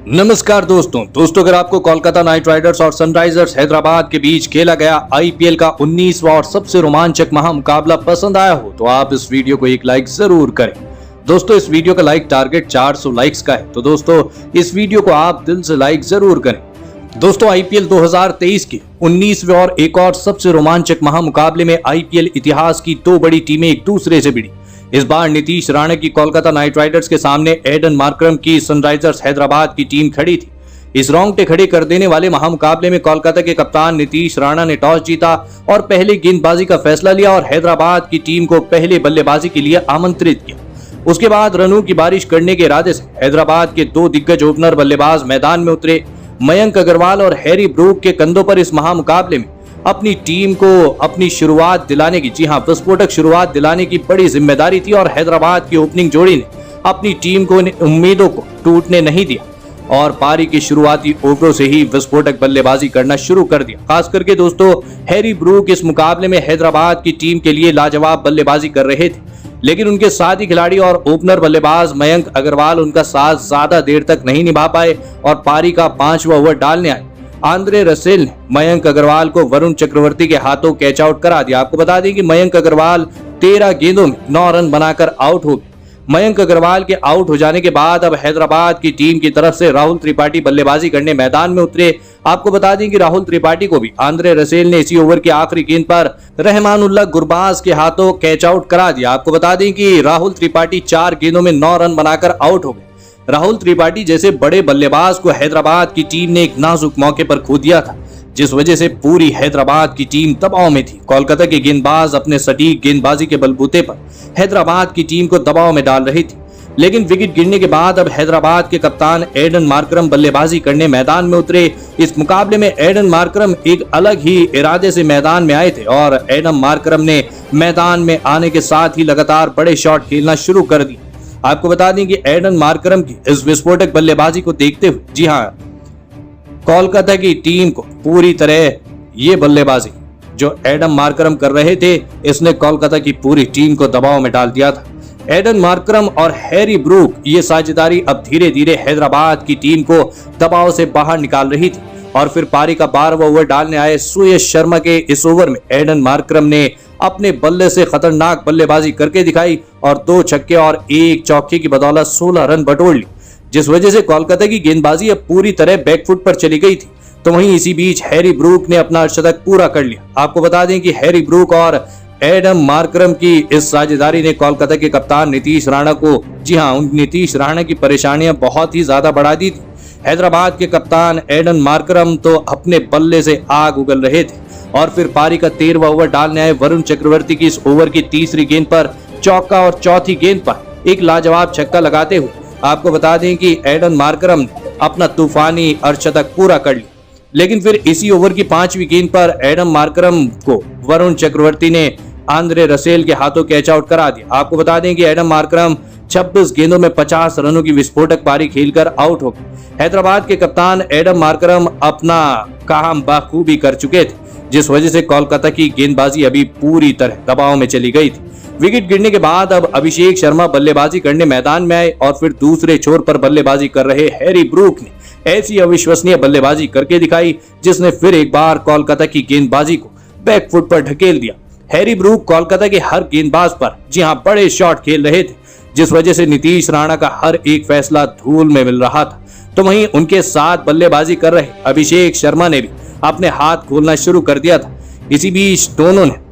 नमस्कार दोस्तों अगर आपको कोलकाता नाइट राइडर्स और सनराइजर्स हैदराबाद के बीच खेला गया आईपीएल का 19वां और सबसे रोमांचक महामुकाबला पसंद आया हो तो आप इस वीडियो को एक लाइक जरूर करें। दोस्तों इस वीडियो का लाइक टारगेट 400 लाइक्स का है, तो दोस्तों इस वीडियो को आप दिल से लाइक जरूर करें। दोस्तों आईपीएल 2023 के 19वें और एक और सबसे रोमांचक महामुकाबले में आईपीएल इतिहास की दो बड़ी टीमें एक दूसरे से भिड़ी। इस बार नीतीश राणा की कोलकाता नाइट राइडर्स के सामने एडन मार्करम की सनराइजर्स हैदराबाद की टीम खड़ी थी। इस रोंगटे खड़े कर देने वाले महामुकाबले में कोलकाता के कप्तान नीतीश राणा ने टॉस जीता और पहले गेंदबाजी का फैसला लिया और हैदराबाद की टीम को पहले बल्लेबाजी के लिए आमंत्रित किया। उसके बाद रनों की बारिश करने के इरादे से हैदराबाद के दो दिग्गज ओपनर बल्लेबाज मैदान में उतरे। मयंक अग्रवाल और हैरी ब्रूक के कंधों पर इस महामुकाबले में अपनी टीम को अपनी शुरुआत दिलाने की, जी हां, विस्फोटक शुरुआत दिलाने की बड़ी जिम्मेदारी थी और हैदराबाद की ओपनिंग जोड़ी ने अपनी टीम को उम्मीदों को टूटने नहीं दिया और पारी की शुरुआती ओवरों से ही विस्फोटक बल्लेबाजी करना शुरू कर दिया। खास करके दोस्तों हैरी ब्रूक इस मुकाबले में हैदराबाद की टीम के लिए लाजवाब बल्लेबाजी कर रहे थे, लेकिन उनके साथी खिलाड़ी और ओपनर बल्लेबाज मयंक अग्रवाल उनका साथ ज्यादा देर तक नहीं निभा पाए और पारी का 5वां ओवर डालने आए। आंद्रे रसेल ने मयंक अग्रवाल को वरुण चक्रवर्ती के हाथों कैच आउट करा दिया। आपको बता दें कि मयंक अग्रवाल 13 गेंदों में 9 रन बनाकर आउट हो गए। मयंक अग्रवाल के आउट हो जाने के बाद अब हैदराबाद की टीम की तरफ से राहुल त्रिपाठी बल्लेबाजी करने मैदान में उतरे। आपको बता दें कि राहुल त्रिपाठी को भी आंद्रे रसेल ने इसी ओवर की आखिरी गेंद पर रहमानुल्लाह गुरबाज के हाथों कैच आउट करा दिया। आपको बता दें कि राहुल त्रिपाठी 4 गेंदों में 9 रन बनाकर आउट हो गए। राहुल त्रिपाठी जैसे बड़े बल्लेबाज को हैदराबाद की टीम ने एक नाजुक मौके पर खो दिया था, जिस वजह से पूरी हैदराबाद की टीम दबाव में थी। कोलकाता के गेंदबाज अपने सटीक गेंदबाजी के बलबूते पर हैदराबाद की टीम को दबाव में डाल रही थी, लेकिन विकेट गिरने के बाद अब हैदराबाद के कप्तान एडन मार्करम बल्लेबाजी करने मैदान में उतरे। इस मुकाबले में एडन मार्करम एक अलग ही इरादे से मैदान में आए थे और एडन मार्करम ने मैदान में आने के साथ ही लगातार बड़े शॉट खेलना शुरू कर दिए। आपको बता दें कि एडन मार्करम की इस विस्फोटक बल्लेबाजी को देखते हुए, जी हां, कोलकाता की टीम को पूरी तरह ये बल्लेबाजी जो एडन मार्करम कर रहे थे, इसने कोलकाता की पूरी टीम को दबाव में डाल दिया था। एडन मार्करम और हैरी ब्रूक ये साझेदारी अब धीरे धीरे हैदराबाद की टीम को दबाव से बाहर निकाल रही थी और फिर पारी का 12वां ओवर डालने आए सुयश शर्मा के इस ओवर में एडन मार्करम ने अपने बल्ले से खतरनाक बल्लेबाजी करके दिखाई और 2 छक्के और 1 चौके की बदौलत 16 रन बटोर ली, जिस वजह से कोलकाता की गेंदबाजी अब पूरी तरह बैकफुट पर चली गई थी। तो वहीं इसी बीच हैरी ब्रूक ने अपना शतक पूरा कर लिया। आपको बता दें कि हैरी ब्रूक और एडन मार्करम की इस साझेदारी ने कोलकाता के कप्तान नीतीश राणा को, जी हां, नीतीश राणा की परेशानियां बहुत ही ज्यादा बढ़ा दी थी। हैदराबाद के कप्तान एडन मार्करम तो अपने बल्ले से आग उगल रहे थे और फिर पारी का 13वां ओवर डालने आए वरुण चक्रवर्ती की इस ओवर की तीसरी गेंद पर चौका और चौथी गेंद पर एक लाजवाब छक्का लगाते हुए आपको बता दें कि एडन मार्करम ने अपना तूफानी अर्धशतक पूरा कर लिया। लेकिन फिर इसी ओवर की 5वीं गेंद पर एडन मार्करम को वरुण चक्रवर्ती ने आंद्रे रसेल के हाथों कैच आउट करा दिया। आपको बता दें कि एडन मार्करम 26 गेंदों में 50 रनों की विस्फोटक पारी खेलकर आउट हो गए। हैदराबाद के कप्तान एडन मार्करम अपना काम बखूबी कर चुके थे, जिस वजह से कोलकाता की गेंदबाजी अभी पूरी तरह दबाव में चली गई थी। विकेट गिरने के बाद अब अभिषेक शर्मा बल्लेबाजी करने मैदान में आए और फिर दूसरे छोर पर बल्लेबाजी कर रहे हैरी ब्रूक ने ऐसी अविश्वसनीय बल्लेबाजी करके दिखाई, जिसने फिर एक बार कोलकाता की गेंदबाजी को बैकफुट पर ढकेल दिया। हैरी ब्रूक कोलकाता के हर गेंदबाज पर, जी हां, बड़े शॉट खेल रहे थे, जिस वजह से नीतीश राणा का हर एक फैसला धूल में मिल रहा था। तो वहीं उनके साथ बल्लेबाजी कर रहे अभिषेक शर्मा ने भी अपने हाथ खोलना शुरू कर दिया था। इसी बीच दोनों ने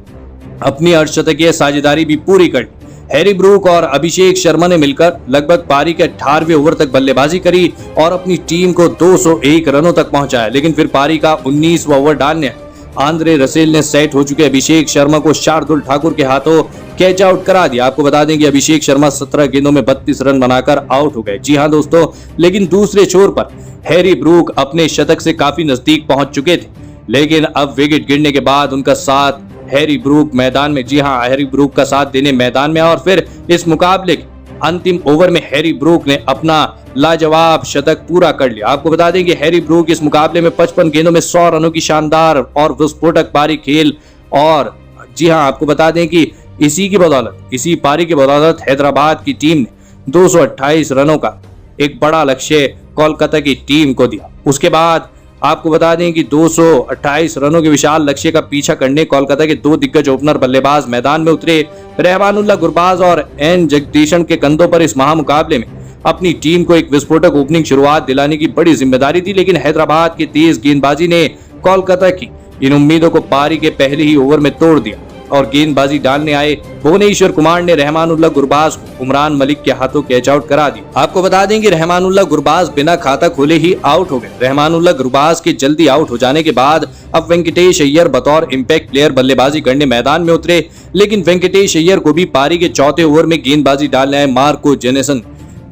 अपनी अर्धशतकीय साझेदारी भी पूरी कर ली। हैरी ब्रूक और अभिषेक शर्मा ने मिलकर लगभग पारी के 18वें ओवर तक बल्लेबाजी करी और अपनी टीम को 201 रनों तक पहुंचाया। लेकिन फिर पारी का 19वां ओवर डालने आंद्रे रसेल ने सेट हो चुके अभिषेक शर्मा को शार्दुल ठाकुर के हाथों कैच आउट करा दिया। आपको बता दें कि अभिषेक शर्मा 17 गेंदों में 32 रन बनाकर आउट हो गए। जी हां दोस्तों, लेकिन दूसरे छोर पर हैरी ब्रूक अपने शतक से काफी नजदीक पहुंच चुके थे, लेकिन अब विकेट गिरने के बाद उनका साथ हैरी ब्रूक मैदान में, जी हां, हैरी ब्रूक का साथ देने मैदान में और फिर इस मुकाबले के अंतिम ओवर में हैरी ब्रूक ने अपना लाजवाब शतक पूरा कर लिया। आपको बता दें कि हैरी ब्रूक इस मुकाबले में 55 गेंदों में 100 रनों की शानदार और विस्फोटक पारी खेल और, जी हां, आपको बता दें कि इसी पारी की बदौलत हैदराबाद की टीम ने 228 रनों का एक बड़ा लक्ष्य कोलकाता की टीम को दिया। उसके बाद आपको बता दें कि 228 रनों के विशाल लक्ष्य का पीछा करने कोलकाता के दो दिग्गज ओपनर बल्लेबाज मैदान में उतरे। रहमानुल्लाह गुरबाज और एन जगदीशन के कंधों पर इस महामुकाबले में अपनी टीम को एक विस्फोटक ओपनिंग शुरुआत दिलाने की बड़ी जिम्मेदारी थी, लेकिन हैदराबाद की तेज गेंदबाजी ने कोलकाता की इन उम्मीदों को पारी के पहले ही ओवर में तोड़ दिया और गेंदबाजी डालने आए भुवनेश्वर कुमार ने रहमानुल्लाह गुरबाज को उमरान मलिक के हाथों कैच आउट करा दिया। आपको बता दें कि रहमानुल्लाह गुरबाज बिना खाता खोले ही आउट हो गए। रहमानुल्लाह गुरबाज के जल्दी आउट हो जाने के बाद अब वेंकटेश अय्यर बतौर इंपैक्ट प्लेयर बल्लेबाजी करने मैदान में उतरे, लेकिन वेंकटेश अय्यर को भी पारी के चौथे ओवर में गेंदबाजी डालने आए मार्को जेनेसन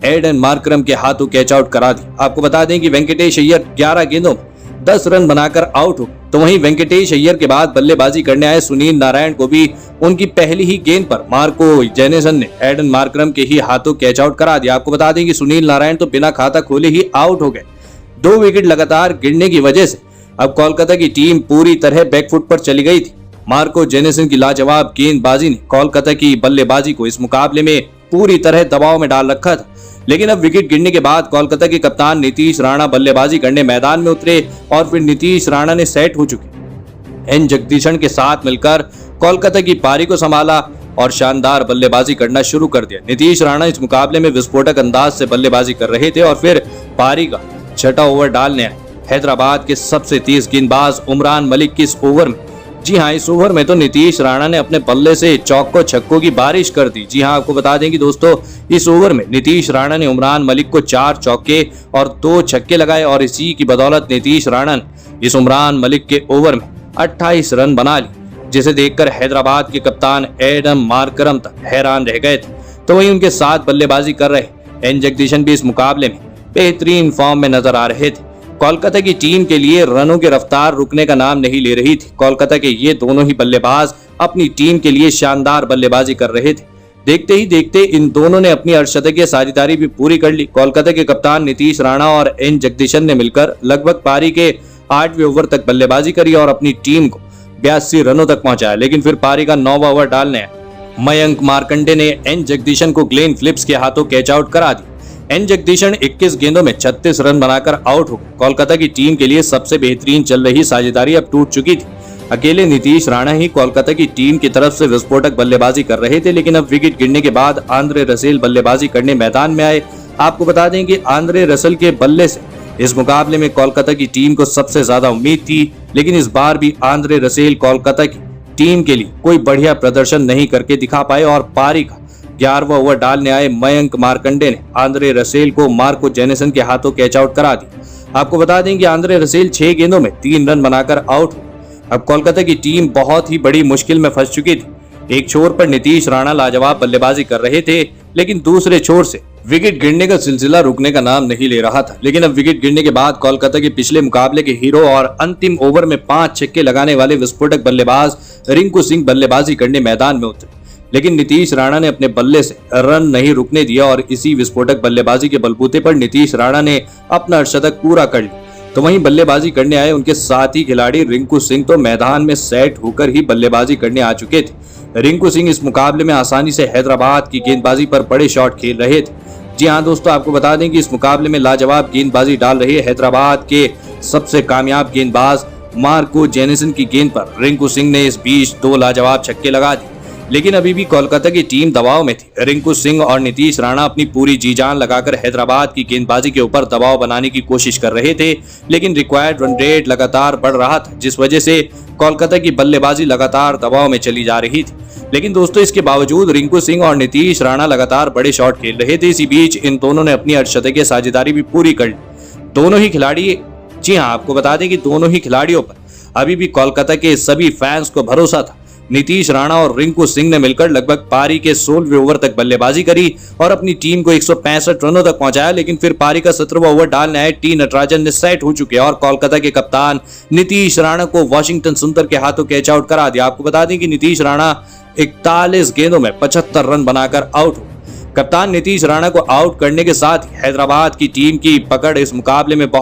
एडन मार्करम के हाथों कैच आउट करा दी। आपको बता दें कि वेंकटेश अय्यर 11 गेंदों में 10 रन बनाकर आउट हो, तो वहीं वेंकटेश अय्यर के बाद बल्लेबाजी करने आए सुनील नारायण को भी उनकी पहली ही गेंद पर मार्को जेनेसन ने एडन मार्करम के ही हाथों कैच आउट करा दिया। आपको बता दें कि सुनील नारायण तो बिना खाता खोले ही आउट हो गए। 2 विकेट लगातार गिरने की वजह से अब कोलकाता की टीम पूरी तरह बैकफुट पर चली गई थी। मार्को जेनेसन की लाजवाब गेंदबाजी ने कोलकाता की बल्लेबाजी को इस मुकाबले में पूरी तरह दबाव में डाल रखा था, लेकिन अब विकेट गिरने के बाद कोलकाता के कप्तान नीतीश राणा बल्लेबाजी करने मैदान में उतरे और फिर नीतीश राणा ने सेट हो चुके एन जगदीशन के साथ मिलकर कोलकाता की पारी को संभाला और शानदार बल्लेबाजी करना शुरू कर दिया। नीतीश राणा इस मुकाबले में विस्फोटक अंदाज से बल्लेबाजी कर रहे थे और फिर पारी का छठा ओवर डालने आए हैदराबाद के सबसे तेज गेंदबाज उमरान मलिक की इस ओवर में। जी हाँ, इस ओवर में तो नीतीश राणा ने अपने बल्ले से चौकों छक्कों की बारिश कर दी। जी हाँ, आपको बता दें कि दोस्तों इस ओवर में नीतीश राणा ने उमरान मलिक को 4 चौके और 2 छक्के लगाए और इसी की बदौलत नीतीश राणा ने इस उमरान मलिक के ओवर में 28 रन बना ली, जिसे देखकर हैदराबाद के कप्तान एडम मार्करम तक हैरान रह गए थे। तो वहीं उनके साथ बल्लेबाजी कर रहे एन जगदीशन भी इस मुकाबले में बेहतरीन फॉर्म में नजर आ रहे थे। कोलकाता की टीम के लिए रनों की रफ्तार रुकने का नाम नहीं ले रही थी। कोलकाता के ये दोनों ही बल्लेबाज अपनी टीम के लिए शानदार बल्लेबाजी कर रहे थे। देखते ही देखते इन दोनों ने अपनी अर्धशतकीय साझेदारी भी पूरी कर ली। कोलकाता के कप्तान नीतीश राणा और एन जगदीशन ने मिलकर लगभग पारी के 8वें ओवर तक बल्लेबाजी करी और अपनी टीम को 82 रनों तक पहुंचाया, लेकिन फिर पारी का 9वां ओवर डालने मयंक मार्कंडे ने एन जगदीशन को ग्लेन फिलिप्स के हाथों कैच आउट करा दी। एन जगदीशन 21 गेंदों में 36 रन बनाकर आउट हो गए। कोलकाता की टीम के लिए सबसे बेहतरीन चल रही साझेदारी अब टूट चुकी थी। अकेले नीतीश राणा ही कोलकाता की टीम की तरफ से विस्फोटक बल्लेबाजी कर रहे थे, लेकिन अब विकेट गिरने के बाद आंद्रे रसेल बल्लेबाजी करने मैदान में आए। आपको बता दें कि आंद्रे रसेल के बल्ले से इस मुकाबले में कोलकाता की टीम को सबसे ज्यादा उम्मीद थी, लेकिन इस बार भी आंद्रे रसेल कोलकाता की टीम के लिए कोई बढ़िया प्रदर्शन नहीं करके दिखा पाए और पारी का 11वां ओवर डालने आए मयंक मार्कंडे ने आंद्रे रसेल को मार्को जेनेसन के हाथों कैच आउट करा दी। आपको बता दें कि आंद्रे रसेल 6 गेंदों में 3 रन बनाकर आउट। अब कोलकाता की टीम बहुत ही बड़ी मुश्किल में फंस चुकी थी। एक छोर पर नीतीश राणा लाजवाब बल्लेबाजी कर रहे थे, लेकिन दूसरे छोर से विकेट गिरने का सिलसिला रुकने का नाम नहीं ले रहा था। लेकिन अब विकेट गिरने के बाद कोलकाता के पिछले मुकाबले के हीरो और अंतिम ओवर में 5 छक्के लगाने वाले विस्फोटक बल्लेबाज रिंकू सिंह बल्लेबाजी करने मैदान में उतरे, लेकिन नीतीश राणा ने अपने बल्ले से रन नहीं रुकने दिया और इसी विस्फोटक बल्लेबाजी के बलबूते पर नीतीश राणा ने अपना अर्धशतक पूरा कर लिया। तो वहीं बल्लेबाजी करने आए उनके साथी खिलाड़ी रिंकू सिंह तो मैदान में सेट होकर ही बल्लेबाजी करने आ चुके थे। रिंकू सिंह इस मुकाबले में आसानी से हैदराबाद की गेंदबाजी पर बड़े शॉट खेल रहे थे। जी हाँ दोस्तों, आपको बता दें कि इस मुकाबले में लाजवाब गेंदबाजी डाल रहे हैदराबाद के सबसे कामयाब गेंदबाज मार्को जेनेसन की गेंद पर रिंकू सिंह ने इस बीच 2 लाजवाब छक्के लगा दिए, लेकिन अभी भी कोलकाता की टीम दबाव में थी। रिंकू सिंह और नीतीश राणा अपनी पूरी जी जान लगाकर हैदराबाद की गेंदबाजी के ऊपर दबाव बनाने की कोशिश कर रहे थे, लेकिन रिक्वायर्ड रन रेट लगातार बढ़ रहा था, जिस वजह से कोलकाता की बल्लेबाजी लगातार दबाव में चली जा रही थी। लेकिन दोस्तों इसके बावजूद रिंकू सिंह और नीतीश राणा लगातार बड़े शॉट खेल रहे थे। इसी बीच इन दोनों ने अपनी अर्धशतकीय साझेदारी भी पूरी कर ली। दोनों ही खिलाड़ी, जी हाँ आपको बता दें कि दोनों ही खिलाड़ियों पर अभी भी कोलकाता के सभी फैंस को भरोसा था। नीतीश राणा और रिंकू सिंह ने मिलकर लगभग पारी के 16वें ओवर तक बल्लेबाजी करी और अपनी टीम को 165 रनों तक पहुंचाया, लेकिन फिर पारी का 17वां ओवर डालने आए टी नटराजन ने सेट हो चुके और कोलकाता के कप्तान नीतीश राणा को वॉशिंगटन सुंदर के हाथों कैच आउट करा दिया। आपको बता दें कि नीतीश राणा 41 गेंदों में 75 रन बनाकर आउट हो। कप्तान नीतीश राणा को आउट करने के साथ हैदराबाद की टीम की पकड़ इस मुकाबले में बहुत